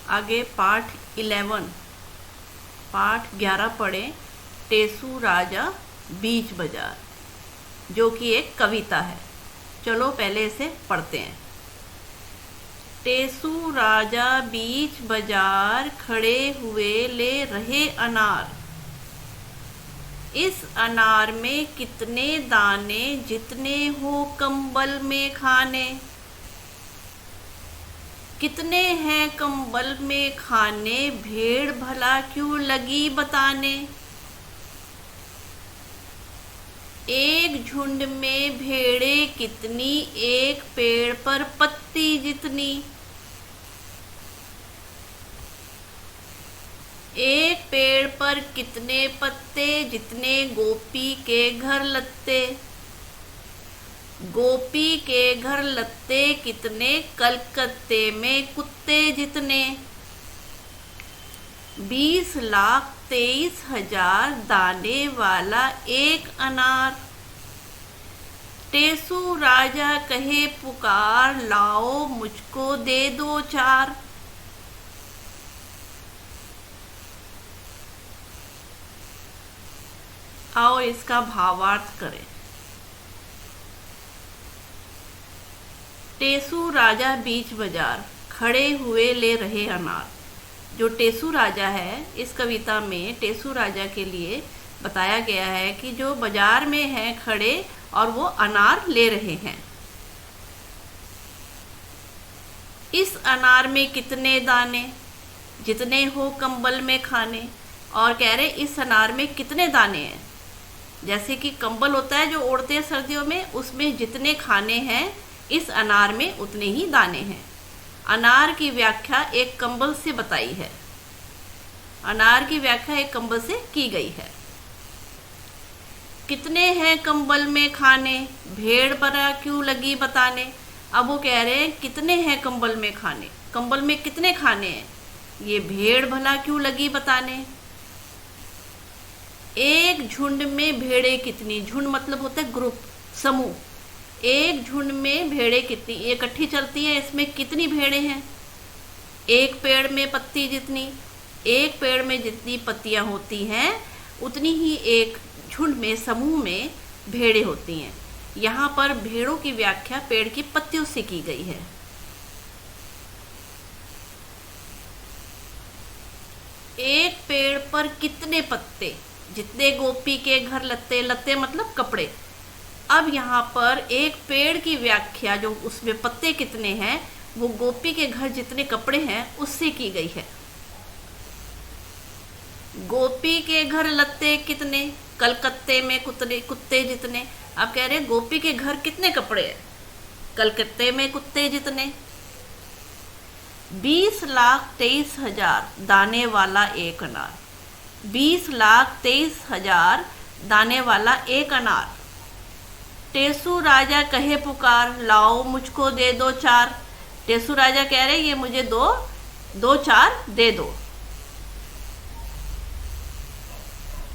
आगे पाठ 11 पाठ 11 पढ़ें। टेसू राजा बीच बाजार, जो कि एक कविता है। चलो पहले इसे पढ़ते हैं। टेसू राजा बीच बाजार, खड़े हुए ले रहे अनार। इस अनार में कितने दाने, जितने हो कंबल में खाने। कितने हैं कंबल में खाने, भेड़ भला क्यों लगी बताने। एक झुंड में भेड़े कितनी, एक पेड़ पर पत्ती जितनी। एक पेड़ पर कितने पत्ते, जितने गोपी के घर लत्ते। गोपी के घर लत्ते कितने, कलकत्ते में कुत्ते जितने। 20,23,000 दाने वाला एक अनार। टेसू राजा कहे पुकार, लाओ मुझको दे दो चार। आओ इसका भावार्थ करें। टेसू राजा बीच बाजार, खड़े हुए ले रहे अनार। जो टेसू राजा है, इस कविता में टेसू राजा के लिए बताया गया है कि जो बाजार में हैं खड़े और वो अनार ले रहे हैं। इस अनार में कितने दाने, जितने हो कंबल में खाने। और कह रहे इस अनार में कितने दाने हैं, जैसे कि कंबल होता है जो ओढ़ते हैं सर्दियों में, उसमें जितने खाने हैं इस अनार में उतने ही दाने हैं। अनार की व्याख्या एक कंबल से बताई है। अनार की व्याख्या एक कंबल से की गई है। कितने हैं कंबल में खाने, भेड़ भला क्यों लगी बताने। अब वो कह रहे हैं कितने हैं कंबल में खाने, कंबल में कितने खाने हैं, ये भेड़ भला क्यों लगी बताने। एक झुंड में भेड़े कितनी, झुंड मतलब होता है ग्रुप, समूह। एक झुंड में भेड़े कितनी, इकट्ठी चलती हैं, इसमें कितनी भेड़े हैं। एक पेड़ में पत्ती जितनी, एक पेड़ में जितनी पत्तियां होती हैं उतनी ही एक झुंड में, समूह में भेड़े होती हैं। यहाँ पर भेड़ों की व्याख्या पेड़ की पत्तियों से की गई है। एक पेड़ पर कितने पत्ते, जितने गोपी के घर लत्ते, लत्ते मतलब कपड़े। अब यहाँ पर एक पेड़ की व्याख्या, जो उसमें पत्ते कितने हैं, वो गोपी के घर जितने कपड़े हैं उससे की गई है। गोपी के घर लत्ते कितने, कलकत्ते में कुत्ते जितने। अब कह रहे गोपी के घर कितने कपड़े हैं, कलकत्ते में कुत्ते जितने। 20,23,000 दाने वाला एक अनार। 20,23,000 दाने वाला एक अनार। टेसू राजा कहे पुकार, लाओ मुझको दे दो चार। टेसू राजा कह रहे ये मुझे दो चार दे दो।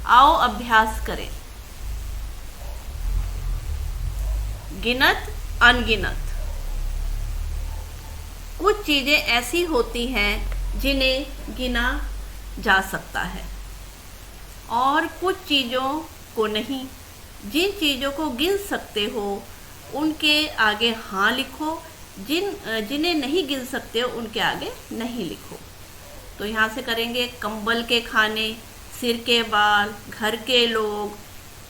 आओ अभ्यास करें। गिनत अनगिनत। कुछ चीजें ऐसी होती हैं जिन्हें गिना जा सकता है और कुछ चीजों को नहीं। जिन चीजों को गिन सकते हो उनके आगे हाँ लिखो, जिन्हें नहीं गिन सकते हो उनके आगे नहीं लिखो। तो यहाँ से करेंगे कंबल के खाने, सिर के बाल, घर के लोग,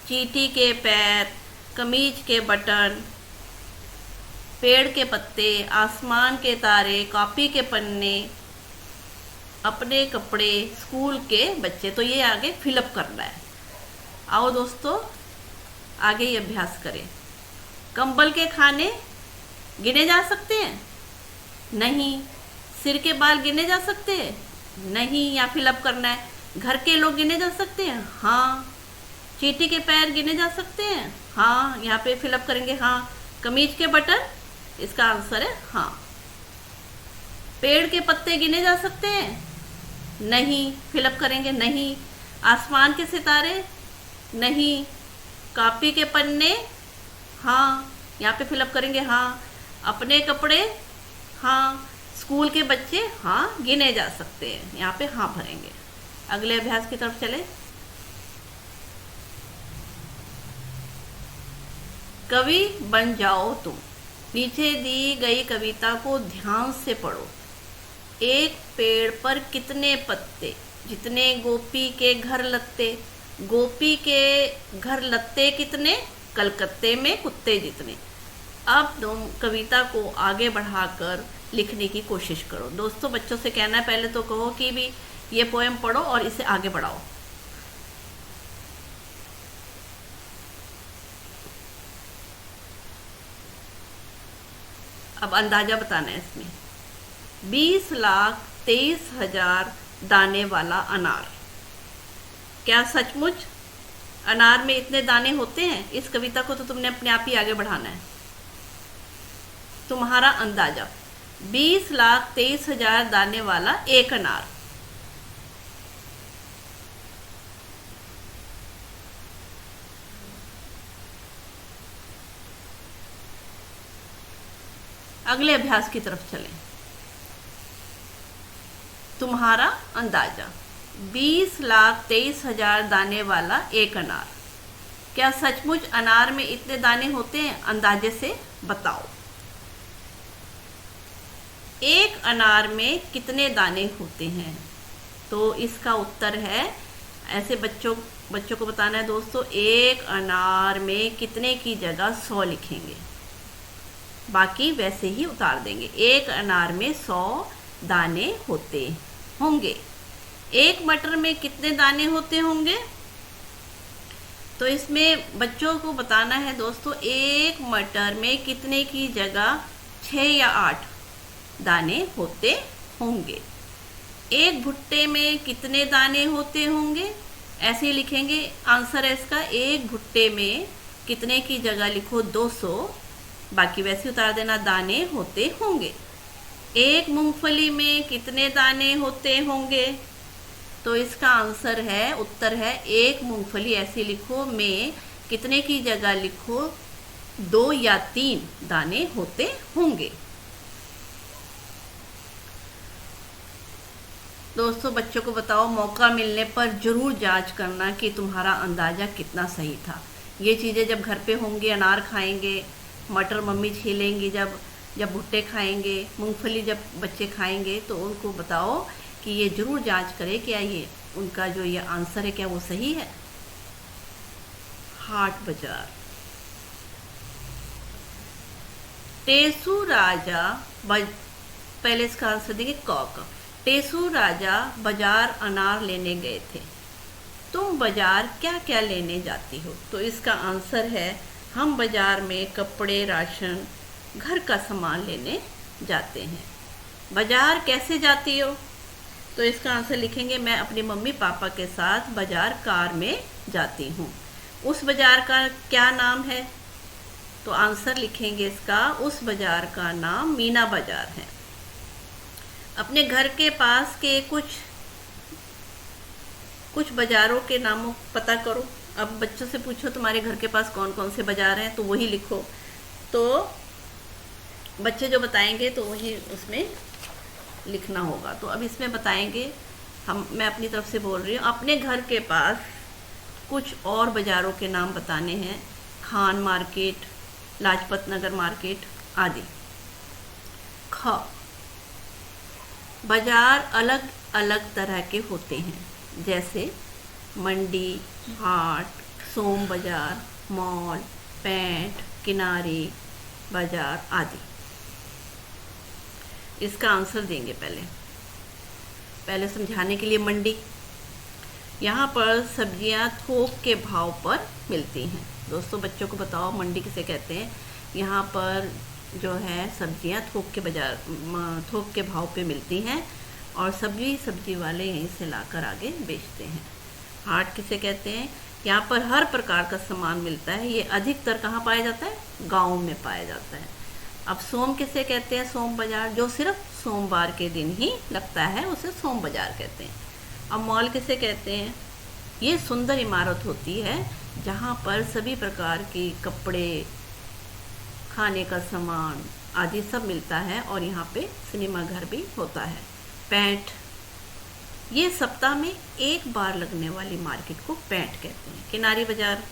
चींटी के पैर, कमीज के बटन, पेड़ के पत्ते, आसमान के तारे, कॉपी के पन्ने, अपने कपड़े, स्कूल के बच्चे। तो ये आगे फिलअप करना है। आओ दोस्तों आगे ये अभ्यास करें। कंबल के खाने गिने जा सकते हैं? नहीं। सिर के बाल गिने जा सकते हैं? नहीं, यहाँ फिलअप करना है। घर के लोग गिने जा सकते हैं? हाँ। चींटी के पैर गिने जा सकते हैं? हाँ, यहाँ पे फिलअप करेंगे हाँ। कमीज के बटन, इसका आंसर है हाँ। पेड़ के पत्ते गिने जा सकते हैं? नहीं, फिलअप करेंगे नहीं। आसमान के सितारे? नहीं। कॉपी के पन्ने? हाँ, यहाँ पे फिलअप करेंगे हाँ। अपने कपड़े? हाँ। स्कूल के बच्चे हाँ गिने जा सकते हैं, यहाँ पे हाँ भरेंगे। अगले अभ्यास की तरफ चले। कवि बन जाओ तुम। नीचे दी गई कविता को ध्यान से पढ़ो। एक पेड़ पर कितने पत्ते, जितने गोपी के घर लत्ते। गोपी के घर लत्ते कितने, कलकत्ते में कुत्ते जितने। अब तुम कविता को आगे बढ़ाकर लिखने की कोशिश करो। दोस्तों बच्चों से कहना है पहले तो कहो कि भी ये पोएम पढ़ो और इसे आगे बढ़ाओ। अब अंदाजा बताना है इसमें। 20,23,000 दाने वाला अनार। क्या सचमुच अनार में इतने दाने होते हैं? इस कविता को तो तुमने अपने आप ही आगे बढ़ाना है। तुम्हारा अंदाजा 20,23,000 दाने वाला एक अनार। अगले अभ्यास की तरफ चलें। तुम्हारा अंदाजा 20,23,000 दाने वाला एक अनार। क्या सचमुच अनार में इतने दाने होते हैं? अंदाजे से बताओ। एक अनार में कितने दाने होते हैं? तो इसका उत्तर है, ऐसे बच्चों को बताना है दोस्तों, एक अनार में कितने की जगह 100 लिखेंगे, बाकी वैसे ही उतार देंगे। एक अनार में 100 दाने होते होंगे। एक मटर में कितने दाने होते होंगे? तो इसमें बच्चों को बताना है दोस्तों, एक मटर में कितने की जगह 6 या 8 दाने होते होंगे। एक भुट्टे में कितने दाने होते होंगे? ऐसे ही लिखेंगे। आंसर है इसका, एक भुट्टे में कितने की जगह लिखो 200, बाकी वैसे उतार देना, दाने होते होंगे। एक मूंगफली में कितने दाने होते होंगे? तो इसका आंसर है, उत्तर है, एक मूंगफली ऐसे लिखो में कितने की जगह लिखो 2 या 3 दाने होते होंगे। दोस्तों बच्चों को बताओ, मौका मिलने पर जरूर जांच करना कि तुम्हारा अंदाजा कितना सही था। ये चीज़ें जब घर पे होंगी, अनार खाएंगे, मटर मम्मी छीलेंगी, जब भुट्टे खाएंगे, मूंगफली जब बच्चे खाएंगे, तो उनको बताओ कि ये जरूर जांच करें क्या ये उनका जो ये आंसर है क्या वो सही है। हाट बाजार। टेसू राजा पहले इसका आंसर देंगे क का। टेसू राजा बाजार अनार लेने गए थे। तुम बाजार क्या क्या लेने जाती हो? तो इसका आंसर है, हम बाजार में कपड़े, राशन, घर का सामान लेने जाते हैं। बाजार कैसे जाती हो? तो इसका आंसर लिखेंगे, मैं अपनी मम्मी पापा के साथ बाजार कार में जाती हूँ। उस बाजार का क्या नाम है? तो आंसर लिखेंगे इसका, उस बाजार का नाम मीना बाजार है। अपने घर के पास के कुछ बाजारों के नामों पता करो। अब बच्चों से पूछो तुम्हारे घर के पास कौन कौन से बाजार हैं, तो वही लिखो। तो बच्चे जो बताएंगे तो वही उसमें लिखना होगा। तो अब इसमें बताएंगे, मैं अपनी तरफ से बोल रही हूँ। अपने घर के पास कुछ और बाज़ारों के नाम बताने हैं, खान मार्केट, लाजपत नगर मार्केट आदि। ख, बाज़ार अलग अलग तरह के होते हैं, जैसे मंडी, हाट, सोम बाज़ार, मॉल, पैंट, किनारे बाज़ार आदि। इसका आंसर देंगे पहले समझाने के लिए। मंडी, यहाँ पर सब्जियाँ थोक के भाव पर मिलती हैं। दोस्तों बच्चों को बताओ मंडी किसे कहते हैं? यहाँ पर जो है सब्जियाँ थोक के भाव पे मिलती हैं और सब्जी वाले यहीं से लाकर आगे बेचते हैं। हाट किसे कहते हैं? यहाँ पर हर प्रकार का सामान मिलता है। ये अधिकतर कहाँ पाया जाता है? गाँव में पाया जाता है। अब सोम किसे कहते हैं? सोम बाजार, जो सिर्फ सोमवार के दिन ही लगता है उसे सोम बाजार कहते हैं। अब मॉल किसे कहते हैं? ये सुंदर इमारत होती है जहाँ पर सभी प्रकार की कपड़े, खाने का सामान, आदि सब मिलता है और यहाँ पे सिनेमा घर भी होता है। पैंट, ये सप्ताह में एक बार लगने वाली मार्केट को पैंट कहते हैं। किनारी बाजार,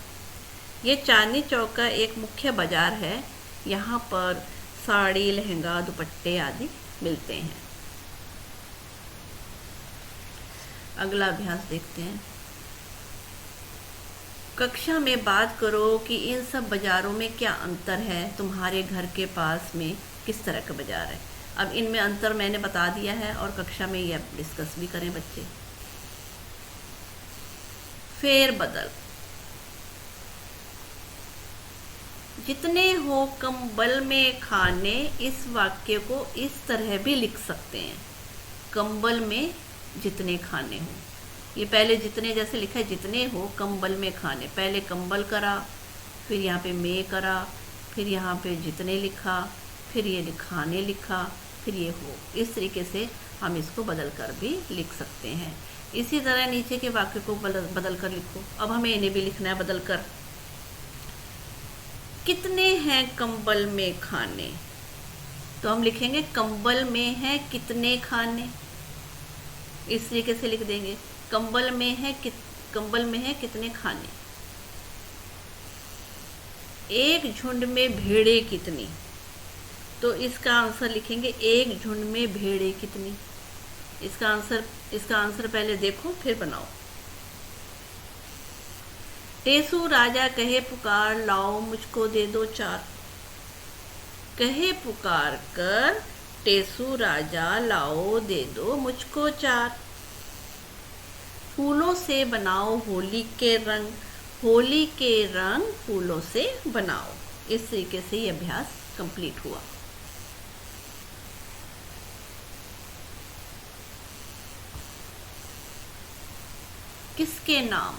ये चांदनी चौक का एक मुख्य बाजार है, यहाँ पर साड़ी, लहंगा, दुपट्टे आदि मिलते हैं। अगला अभ्यास देखते हैं। कक्षा में बात करो कि इन सब बाजारों में क्या अंतर है, तुम्हारे घर के पास में किस तरह का बाजार है। अब इनमें अंतर मैंने बता दिया है और कक्षा में ये डिस्कस भी करें बच्चे। फेर बदल, जितने हो कंबल में खाने, इस वाक्य को इस तरह भी लिख सकते हैं, कंबल में जितने खाने हो। ये पहले जितने जैसे लिखा है, जितने हो कंबल में खाने, पहले कंबल करा, फिर यहाँ पे में करा, फिर यहाँ पे जितने लिखा, फिर ये खाने लिखा, फिर ये हो। इस तरीके से हम इसको बदल कर भी लिख सकते हैं। इसी तरह नीचे के वाक्य को बदल कर लिखो। अब हमें इन्हें भी लिखना है बदल कर। कितने हैं कंबल में खाने, तो हम लिखेंगे कंबल में है कितने खाने, इस तरीके से लिख देंगे। कंबल में है कितने खाने। एक झुंड में भेड़ें कितनी, तो इसका आंसर लिखेंगे एक झुंड में भेड़ें कितनी। इसका आंसर पहले देखो फिर बनाओ। टेसू राजा कहे पुकार, लाओ मुझको दे दो चार। कहे पुकार कर टेसू राजा, लाओ दे दो मुझको चार। फूलों से बनाओ होली के रंग, होली के रंग फूलों से बनाओ। इस तरीके से ये अभ्यास कंप्लीट हुआ। किसके नाम,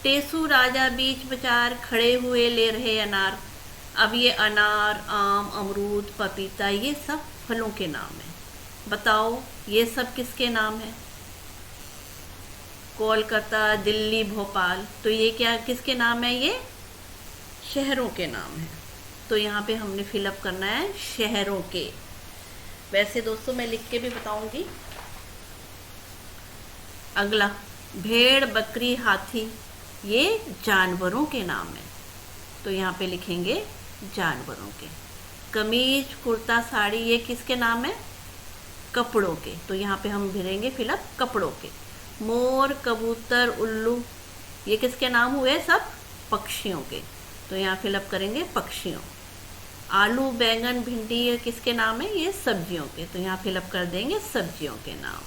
टेसू राजा बीच बाजार, खड़े हुए ले रहे अनार। अब ये अनार, आम, अमरूद, पपीता, ये सब फलों के नाम हैं। बताओ ये सब किसके नाम है। कोलकाता, दिल्ली, भोपाल, तो ये क्या किसके नाम है, ये शहरों के नाम है। तो यहाँ पे हमने फिलअप करना है शहरों के। वैसे दोस्तों मैं लिख के भी बताऊंगी। अगला, भेड़, बकरी, हाथी, ये जानवरों के नाम है, तो यहाँ पे लिखेंगे जानवरों के। कमीज, कुर्ता, साड़ी, ये किसके नाम है, कपड़ों के, तो यहाँ पे हम भरेंगे फिलअप कपड़ों के। मोर, कबूतर, उल्लू, ये किसके नाम हुए, सब पक्षियों के, तो यहाँ फिलअप करेंगे पक्षियों। आलू, बैंगन, भिंडी, ये किसके नाम है, ये सब्जियों के, तो यहाँ फिलअप कर देंगे सब्जियों के नाम।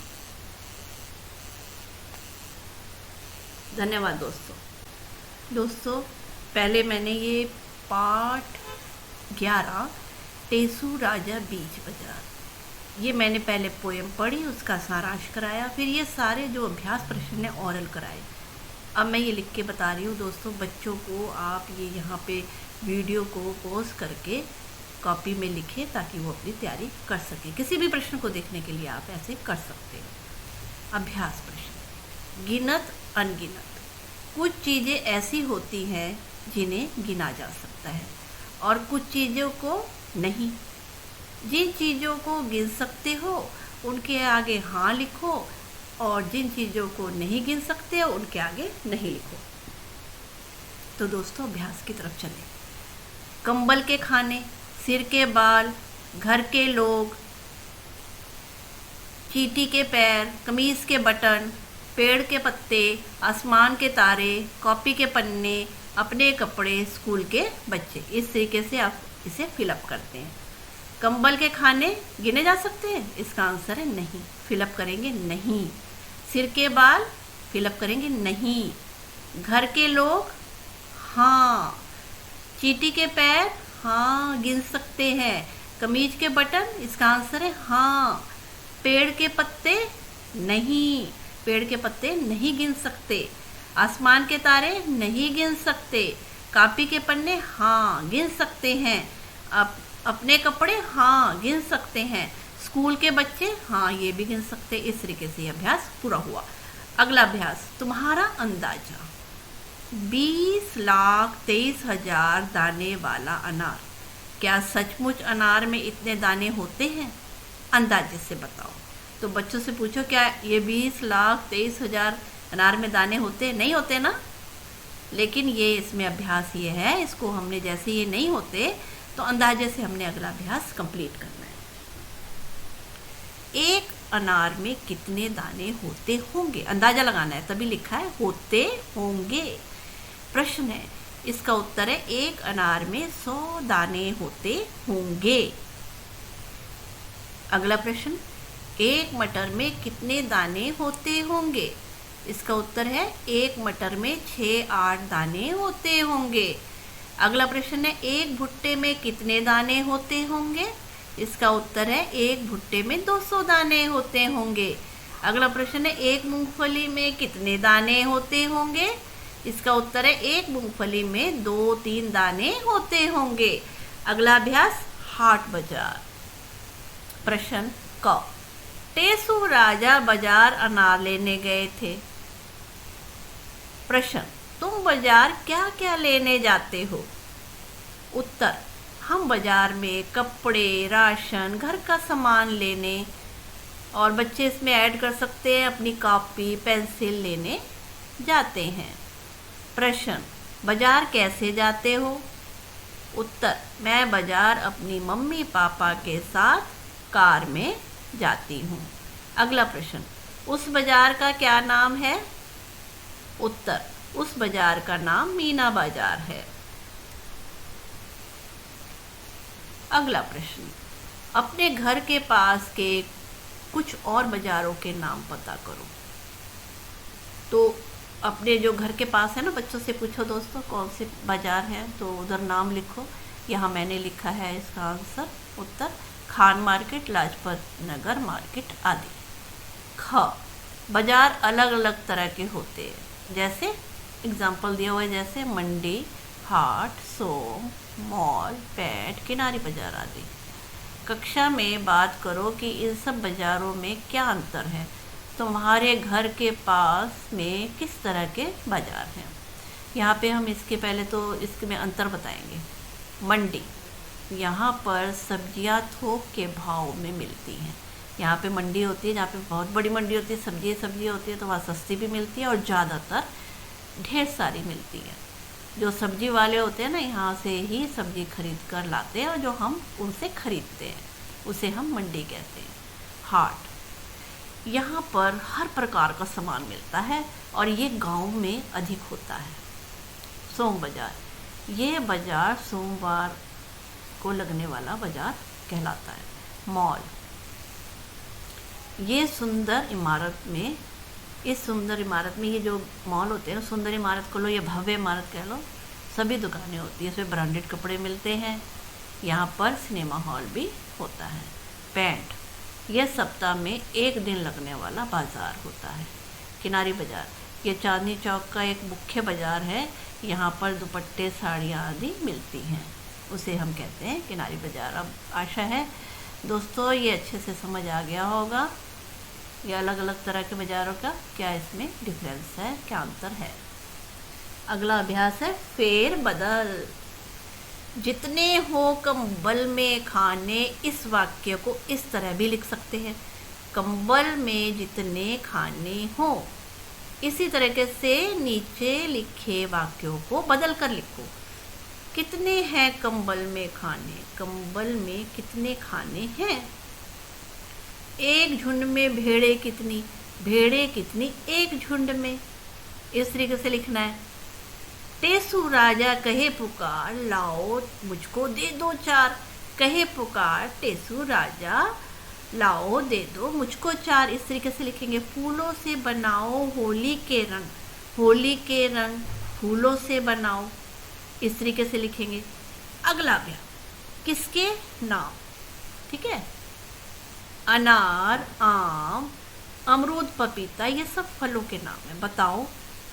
धन्यवाद दोस्तों पहले मैंने ये पाठ 11 टेसू राजा बीच बाजार, ये मैंने पहले पोएम पढ़ी, उसका सारांश कराया, फिर ये सारे जो अभ्यास प्रश्न है ओरल कराए। अब मैं ये लिख के बता रही हूँ दोस्तों, बच्चों को आप ये यहाँ पे वीडियो को पॉज करके कॉपी में लिखें ताकि वो अपनी तैयारी कर सकें। किसी भी प्रश्न को देखने के लिए आप ऐसे कर सकते हो। अभ्यास प्रश्न, गिनत अनगिनत, कुछ चीज़ें ऐसी होती हैं जिन्हें गिना जा सकता है और कुछ चीज़ों को नहीं। जिन चीज़ों को गिन सकते हो उनके आगे हाँ लिखो और जिन चीज़ों को नहीं गिन सकते हो उनके आगे नहीं लिखो। तो दोस्तों अभ्यास की तरफ चलें। कंबल के खाने, सिर के बाल, घर के लोग, चींटी के पैर, कमीज के बटन, पेड़ के पत्ते, आसमान के तारे, कॉपी के पन्ने, अपने कपड़े, स्कूल के बच्चे। इस तरीके से आप इसे फिलअप करते हैं। कंबल के खाने गिने जा सकते हैं, इसका आंसर है नहीं, फिलअप करेंगे नहीं। सिर के बाल फिलअप करेंगे नहीं। घर के लोग हाँ। चींटी के पैर हाँ गिन सकते हैं। कमीज के बटन, इसका आंसर है हाँ। पेड़ के पत्ते नहीं, पेड़ के पत्ते नहीं गिन सकते। आसमान के तारे नहीं गिन सकते। कॉपी के पन्ने हाँ गिन सकते हैं। अपने कपड़े हाँ गिन सकते हैं। स्कूल के बच्चे हाँ ये भी गिन सकते। इस तरीके से अभ्यास पूरा हुआ। अगला अभ्यास, तुम्हारा अंदाजा। 20,23,000 दाने वाला अनार क्या सचमुच अनार में इतने दाने होते हैं? अंदाजे से बताओ। तो बच्चों से पूछो, क्या ये 20,23,000 अनार में दाने होते? नहीं होते ना। लेकिन ये इसमें अभ्यास ये है, इसको हमने जैसे ये नहीं होते तो अंदाजे से हमने अगला अभ्यास कंप्लीट करना है। एक अनार में कितने दाने होते होंगे? अंदाजा लगाना है, तभी लिखा है होते होंगे। प्रश्न है, इसका उत्तर है एक अनार में 100 दाने होते होंगे। अगला प्रश्न, एक मटर में कितने दाने होते होंगे? इसका उत्तर है एक मटर में 6-8 दाने होते होंगे। अगला प्रश्न है, एक भुट्टे में कितने दाने होते होंगे? इसका उत्तर है एक भुट्टे में 200 दाने होते होंगे। अगला प्रश्न है, एक मूंगफली में कितने दाने होते होंगे? इसका उत्तर है एक मूंगफली में 2-3 दाने होते होंगे। अगला अभ्यास, हाट बाजार। प्रश्न क, टेसू राजा बाजार अनार लेने गए थे। प्रश्न, तुम बाजार क्या क्या लेने जाते हो? उत्तर, हम बाजार में कपड़े, राशन, घर का सामान लेने, और बच्चे इसमें ऐड कर सकते हैं अपनी कॉपी, पेंसिल लेने जाते हैं। प्रश्न, बाजार कैसे जाते हो? उत्तर, मैं बाजार अपनी मम्मी पापा के साथ कार में जाती हूँ। अगला प्रश्न, उस बाजार का क्या नाम है? उत्तर, उस बाजार का नाम मीना बाजार है। अगला प्रश्न, अपने घर के पास के कुछ और बाजारों के नाम पता करो। तो अपने जो घर के पास है ना, बच्चों से पूछो दोस्तों कौन से बाजार हैं, तो उधर नाम लिखो। यहाँ मैंने लिखा है इसका आंसर, उत्तर खान मार्केट, लाजपत नगर मार्केट आदि। ख, बाजार अलग अलग तरह के होते हैं, जैसे एग्जाम्पल दिया हुआ है, जैसे मंडी, हाट, सोम, मॉल, पेट, किनारी बाजार आदि। कक्षा में बात करो कि इन सब बाजारों में क्या अंतर है। तुम्हारे घर के पास में किस तरह के बाजार हैं? यहाँ पे हम इसके पहले तो इसके में अंतर बताएंगे। मंडी, यहाँ पर सब्जियाँ थोक के भाव में मिलती हैं। यहाँ पे मंडी होती है, जहाँ पे बहुत बड़ी मंडी होती है, सब्जी होती है, तो वहाँ सस्ती भी मिलती है और ज़्यादातर ढेर सारी मिलती है। जो सब्जी वाले होते हैं ना, यहाँ से ही सब्जी खरीद कर लाते हैं और जो हम उनसे खरीदते हैं उसे हम मंडी कहते हैं। हाट, यहाँ पर हर प्रकार का सामान मिलता है और ये गांव में अधिक होता है। सोम बाजार, ये बाजार सोमवार को लगने वाला बाजार कहलाता है। मॉल, ये सुंदर इमारत में, इस सुंदर इमारत में, ये जो मॉल होते हैं ना, सुंदर इमारत को लो या भव्य इमारत कह लो, सभी दुकानें होती है, इसमें ब्रांडेड कपड़े मिलते हैं। यहाँ पर सिनेमा हॉल भी होता है। पेंट, यह सप्ताह में एक दिन लगने वाला बाजार होता है। किनारी बाजार, ये चांदनी चौक का एक मुख्य बाजार है, यहाँ पर दुपट्टे, साड़ियाँ आदि मिलती हैं, उसे हम कहते हैं किनारी बाजार। अब आशा है दोस्तों ये अच्छे से समझ आ गया होगा, ये अलग अलग तरह के बाज़ारों का क्या इसमें डिफरेंस है, क्या अंतर है। अगला अभ्यास है फेर बदल। जितने हो कंबल में खाने, इस वाक्य को इस तरह भी लिख सकते हैं, कंबल में जितने खाने हो। इसी तरीके से नीचे लिखे वाक्यों को बदल कर लिखो। कितने हैं कंबल में खाने, कंबल में कितने खाने हैं। एक झुंड में भेड़ें कितनी, भेड़ें कितनी एक झुंड में। इस तरीके से लिखना है। टेसू राजा कहे पुकार, लाओ मुझको दे दो चार। कहे पुकार टेसू राजा, लाओ दे दो मुझको चार। इस तरीके से लिखेंगे। फूलों से बनाओ होली के रंग, होली के रंग फूलों से बनाओ। इस तरीके से लिखेंगे। अगला अभ्यास, किसके नाम, ठीक है। अनार, आम, अमरूद, पपीता, ये सब फलों के नाम है। बताओ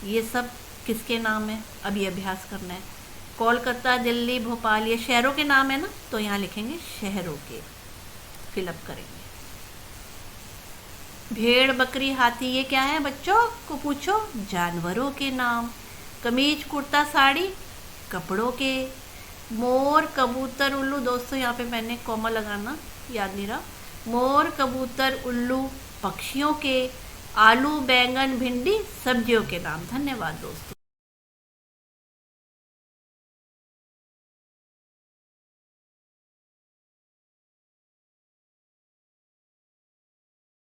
ये सब किसके नाम है। अब ये अभ्यास करना है। कोलकाता, दिल्ली, भोपाल, ये शहरों के नाम है ना, तो यहाँ लिखेंगे शहरों के, फिलअप करेंगे। भेड़, बकरी, हाथी, ये क्या है बच्चों को पूछो, जानवरों के नाम। कमीज, कुर्ता, साड़ी, कपड़ों के। मोर कबूतर उल्लू, दोस्तों यहाँ पे मैंने कॉमा लगाना याद नहीं रहा। मोर कबूतर उल्लू पक्षियों के, आलू बैंगन भिंडी सब्जियों के नाम। धन्यवाद दोस्तों।